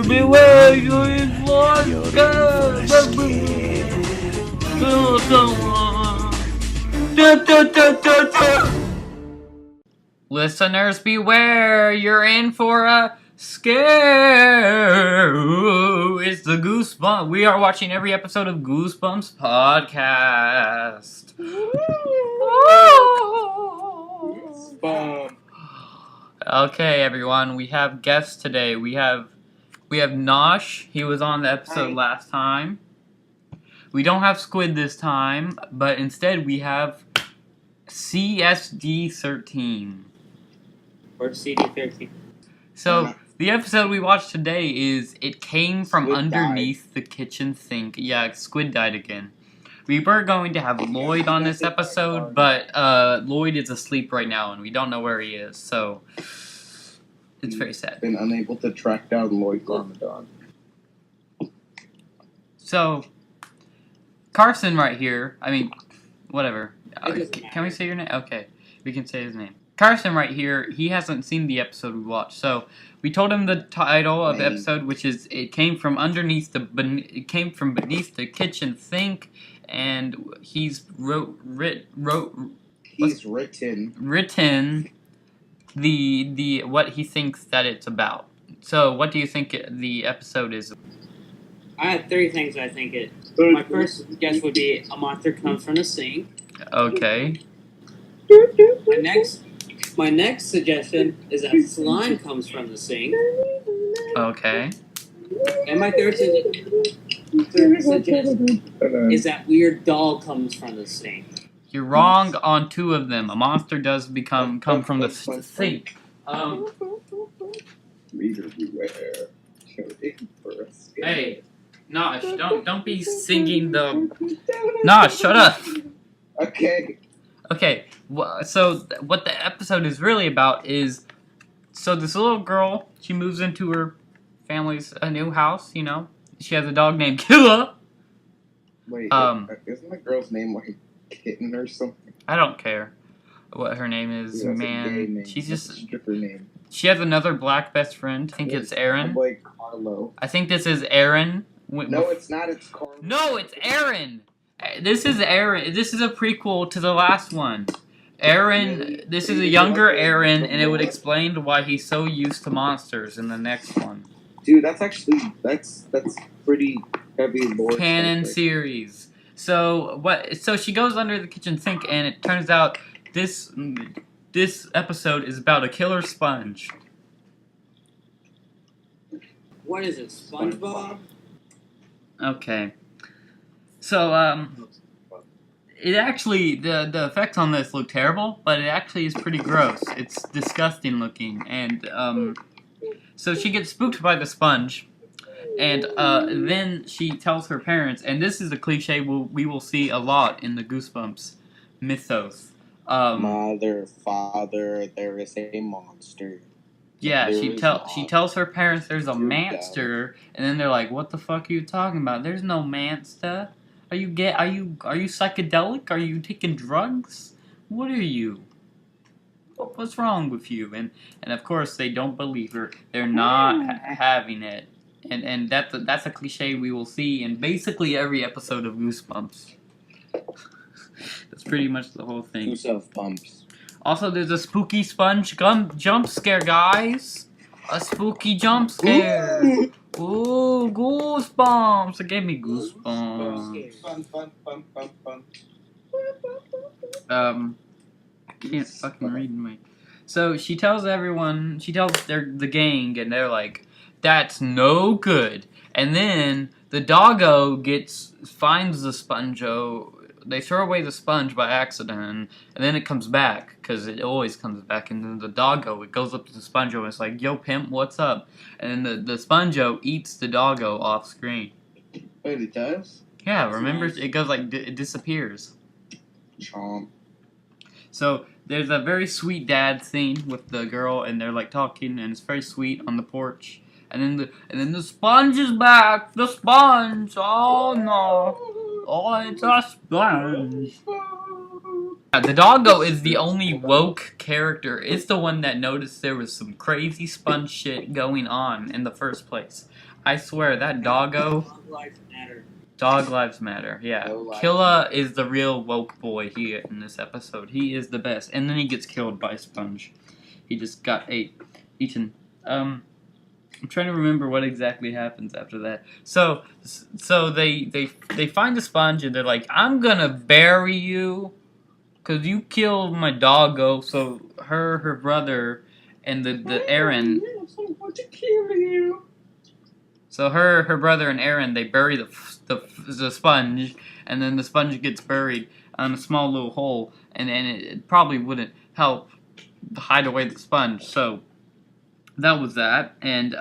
Beware, you're lost. Listeners, beware! You're in for a scare! Ooh, it's the Goosebumps. We are watching every episode of Goosebumps podcast. Goosebumps. Okay, everyone, we have guests today. We have Nosh. He was on the episode last time. We don't have Squid this time, but instead we have CSD13. Or CD13. So, the episode we watched today is It Came From Underneath the Kitchen Sink. Yeah, Squid died again. We were going to have Lloyd on this episode, but Lloyd is asleep right now and we don't know where he is, so it's very sad. Been unable to track down Lloyd Garmadon. So, Carson right here, I mean, whatever. Can we say your name? Okay, we can say his name. Carson right here, he hasn't seen the episode we watched, so we told him the title of the episode, which is It Came From Beneath the Kitchen Sink, and he's written the what he thinks that it's about. So, what do you think the episode is? I have three things I think it. My first guess would be a monster comes from the sink. Okay. My next suggestion is that slime comes from the sink. Okay. And my third suggestion is that weird doll comes from the sink. You're wrong on two of them. A monster does come from the sink. Reader beware. Hey, Nosh, don't be singing the. Nosh, shut up. Okay. Okay. So what the episode is really about is, so this little girl, she moves into her family's new house. You know, she has a dog named Killa. Wait, isn't the girl's name like Kitten or something? I don't care what her name is, Yeah, man. name. She's That's just. a stripper name. She has another black best friend. I think it's Aaron. I'm like Carlo. I think this is Aaron. No, it's not. It's Carlo. No, it's Aaron. This is Aaron. This is a prequel to the last one. Aaron, this is a younger Aaron, and it would explain why he's so used to monsters in the next one. Dude, that's pretty heavy lore. Canon series. So So she goes under the kitchen sink, and it turns out this episode is about a killer sponge. What is it, SpongeBob? Okay. So it actually the effects on this look terrible, but it actually is pretty gross. It's disgusting looking, and so she gets spooked by the sponge, and then she tells her parents, and this is a cliche we will see a lot in the Goosebumps mythos. Mother, father, there is a monster. Yeah, she tells her parents there's a manster, and then they're like, "What the fuck are you talking about? There's no manster. Are you psychedelic? Are you taking drugs? What are you? What's wrong with you?" And of course they don't believe her. They're not having it, and that's a cliche we will see in basically every episode of Goosebumps. That's pretty much the whole thing. Goosebumps. Also, there's a spooky sponge jump scare, guys. A spooky jump scare. Ooh, goosebumps. It gave me goosebumps. Fun. I can't fucking read my. So she tells everyone, the gang, and they're like, "That's no good." And then the doggo finds the spongo. They throw away the sponge by accident, and then it comes back because it always comes back. And then the doggo, it goes up to the spongo and it's like, "Yo, pimp, what's up?" And then the spongo eats the doggo off screen. Wait, it does? Yeah, remember? It goes like it disappears. Chomp. So there's a very sweet dad scene with the girl, and they're like talking, and it's very sweet on the porch. And then the sponge is back. The sponge. Oh no! Oh, it's a sponge. The doggo is the only woke character. It's the one that noticed there was some crazy sponge shit going on in the first place. I swear that doggo. Dog lives matter, yeah. Killa is the real woke boy here in this episode. He is the best. And then he gets killed by a sponge. He just got eaten. I'm trying to remember what exactly happens after that. So they find the sponge and they're like, "I'm gonna bury you, 'cause you killed my doggo." So her brother and the Aaron. So her brother and Aaron, they bury the sponge, and then the sponge gets buried on a small little hole, and it probably wouldn't help hide away the sponge. So that was that, and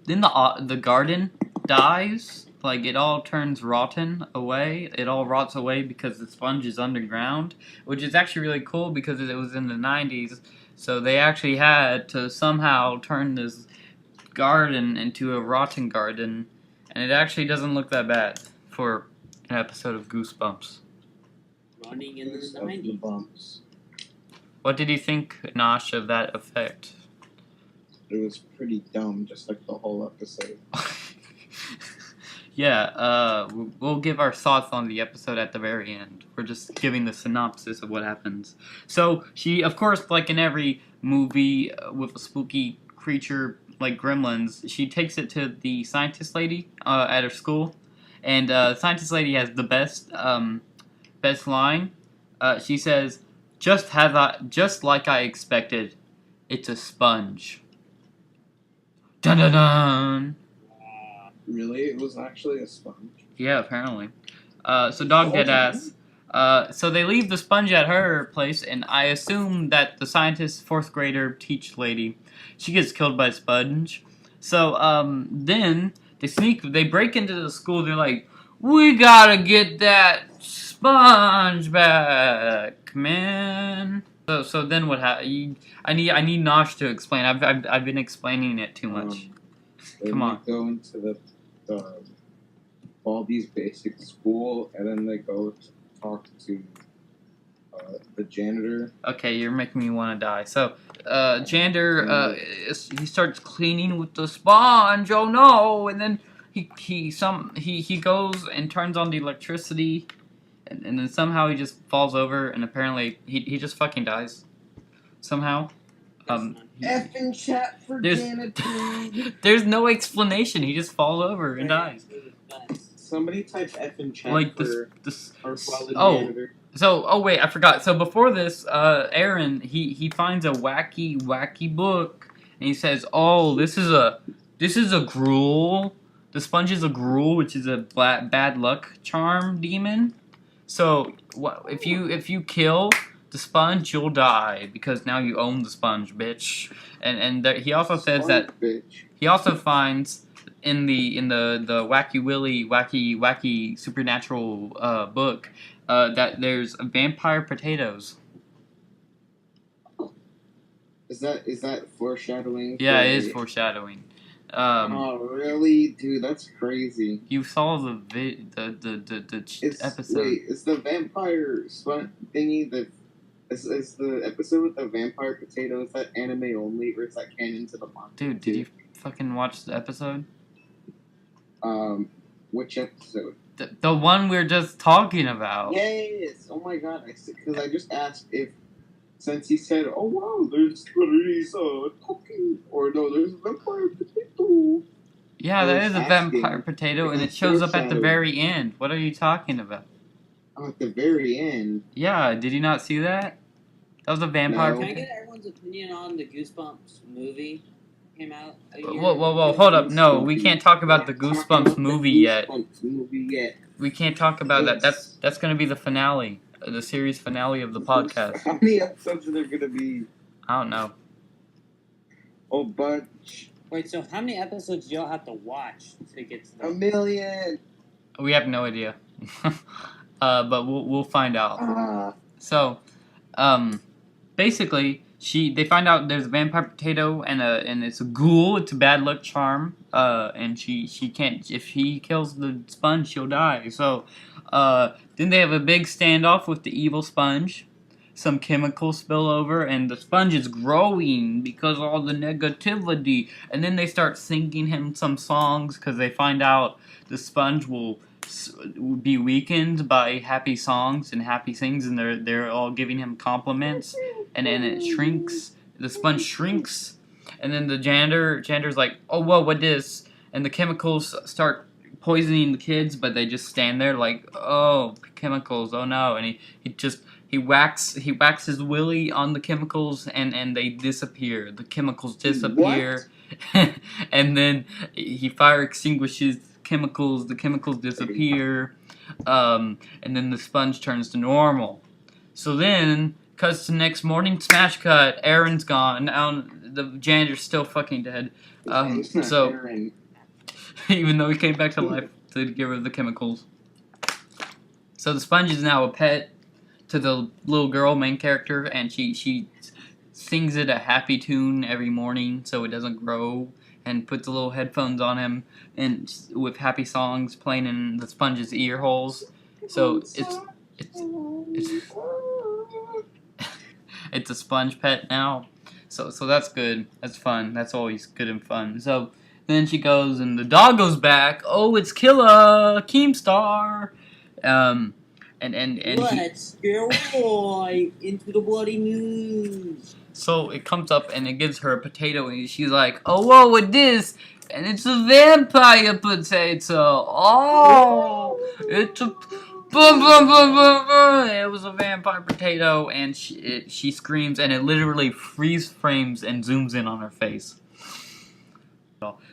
then the garden dies. Like, it all turns rotten away. It all rots away because the sponge is underground, which is actually really cool because it was in the 90s. So they actually had to somehow turn this garden into a rotten garden, and it actually doesn't look that bad for an episode of Goosebumps. Running in the 90s. What did you think, Nosh, of that effect? It was pretty dumb, just like the whole episode. Yeah, we'll give our thoughts on the episode at the very end. We're just giving the synopsis of what happens. So, she, of course, like in every movie with a spooky creature like gremlins, she takes it to the scientist lady at her school, and the scientist lady has the best line. She says, just like I expected, it's a sponge." Dun dun dun. Really? It was actually a sponge? Yeah, apparently. So Dog Dead Ass. So they leave the sponge at her place, and I assume that the scientist, 4th grader, teach lady, she gets killed by a sponge. So, then they break into the school, they're like, "We gotta get that sponge back, man." So then what happens? I need Nosh to explain. I've been explaining it too much. Come on. They go into the Baldy's basic school, and then they go to talk to the janitor. Okay, you're making me want to die. So, janitor, he starts cleaning with the sponge. Oh no! And then he goes and turns on the electricity, and then somehow he just falls over, and apparently he just fucking dies somehow. Effing chat for janitor. There's no explanation. He just falls over and dies. Somebody type Effing chat Like for our janitor. So, wait, I forgot. So before this, Aaron, he finds a wacky book, and he says, "Oh, this is a gruel. The sponge is a gruel, which is a bad luck charm demon. So, if you kill the sponge, you'll die because now you own the sponge, bitch." And he also says that he also finds in the Wacky Willy wacky supernatural book that there's vampire potatoes. Is that foreshadowing? Yeah, it is foreshadowing. Oh really, dude? That's crazy. You saw the episode. Wait, is the vampire thingy is the episode with the vampire potato? Is that anime only, or is that canon to the manga? Dude, did you fucking watch the episode? Which episode? The one we're just talking about. Yes. Oh my god. Because I just asked if, since he said, "Oh wow, there's cooking," or no, there's a vampire potato. Yeah, there is a vampire potato, and it shows up at the very end. What are you talking about? Oh, at the very end. Yeah, did you not see that? That was a vampire. No. Can I get everyone's everyone's opinion on the Goosebumps movie came out a year Whoa, hold up. No, we can't talk about the Goosebumps movie yet. We can't talk about that. That's going to be the finale, the series finale of the podcast. How many episodes are there going to be? I don't know. A bunch. Wait, so how many episodes do y'all have to watch to get to the... 1 million. We have no idea. But we'll find out. So, basically, they find out there's a vampire potato and it's a ghoul. It's a bad luck charm. And she can't. If he kills the sponge, she'll die. So, then they have a big standoff with the evil sponge. Some chemicals spill over, and the sponge is growing because of all the negativity. And then they start singing him some songs because they find out the sponge will be weakened by happy songs and happy things, and they're all giving him compliments, and it shrinks. The sponge shrinks, and then the janitor's like, "Oh, whoa, what this?" And the chemicals start poisoning the kids, but they just stand there like, "Oh, chemicals! Oh no!" And he waxes Willy on the chemicals, and they disappear. The chemicals disappear, and then he fire extinguishes chemicals. The chemicals disappear, and then the sponge turns to normal. So then, cuts to next morning, smash cut. Aaron's gone. Now the janitor's still fucking dead. So Aaron. even though he came back to life to get rid of the chemicals. So the sponge is now a pet to the little girl, main character, and she sings it a happy tune every morning so it doesn't grow, and puts the little headphones on him and with happy songs playing in the sponge's ear holes. So it's a sponge pet now. So that's good. That's fun. That's always good and fun. So then she goes and the dog goes back. Oh, it's Killa Keemstar. And Let's go right into the bloody news. So it comes up and it gives her a potato, and she's like, "Oh, whoa, what this?" And it's a vampire potato. Oh, it's a boom, boom, boom, boom, boom. It was a vampire potato, and she screams, and it literally freeze frames and zooms in on her face.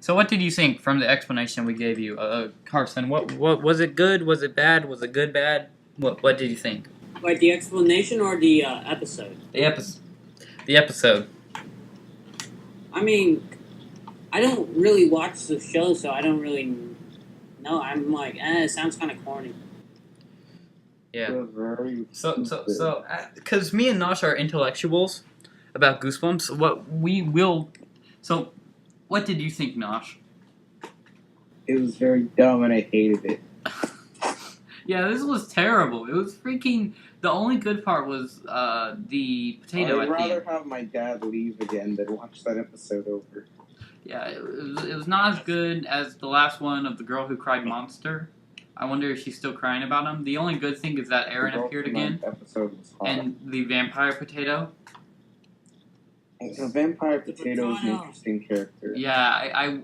So what did you think from the explanation we gave you, Carson? What was it good? Was it bad? Was it good, bad? What did you think? Like the explanation or the episode? The episode. I mean, I don't really watch the show, so I don't really know. I'm like, it sounds kind of corny. Yeah. So, because me and Nosh are intellectuals about Goosebumps, what did you think, Nosh? It was very dumb and I hated it. Yeah, this was terrible. It was freaking... The only good part was the potato at the end. I'd rather have my dad leave again than watch that episode over. Yeah, it was not as good as the last one of The Girl Who Cried Monster. I wonder if she's still crying about him. The only good thing is that Aaron appeared again. Episode was hot. And the vampire potato. The vampire potato is an interesting character. Yeah,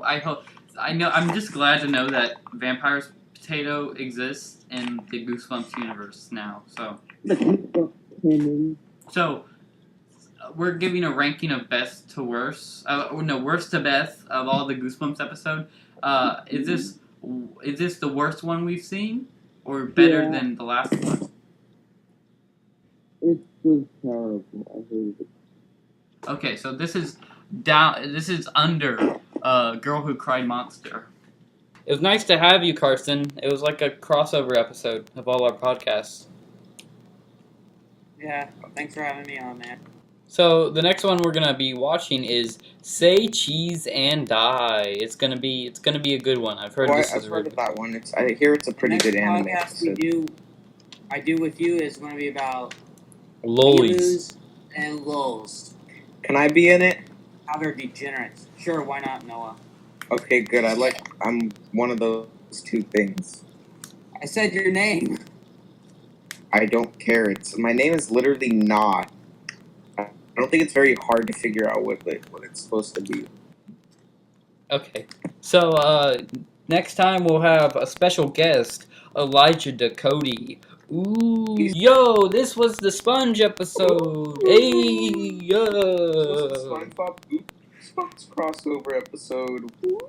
I hope... I'm just glad to know that vampire potato exists in the Goosebumps universe now. So we're giving a ranking of best to worst. Worst to best of all the Goosebumps episode. Is this the worst one we've seen, or better than the last one? It was terrible. I hated it. Okay, so this is down. This is under Girl Who Cried Monster. It was nice to have you, Carson. It was like a crossover episode of all our podcasts. Yeah, thanks for having me on, man. So the next one we're gonna be watching is Say Cheese and Die. It's gonna be a good one. I've heard this is I've heard of that one. I hear it's a pretty good anime. Next podcast I do with you is going to be about lollies and lulz. Can I be in it? How they're degenerates. Sure, why not, Noah? Okay, good. I'm one of those two things. I said your name. I don't care. My name is literally not. I don't think it's very hard to figure out what it's supposed to be. Okay. So next time we'll have a special guest, Elijah Ducote. Ooh. Yo, this was the Sponge episode. Hey, yo. This was the SpongeBob Goosebumps crossover episode. Woo.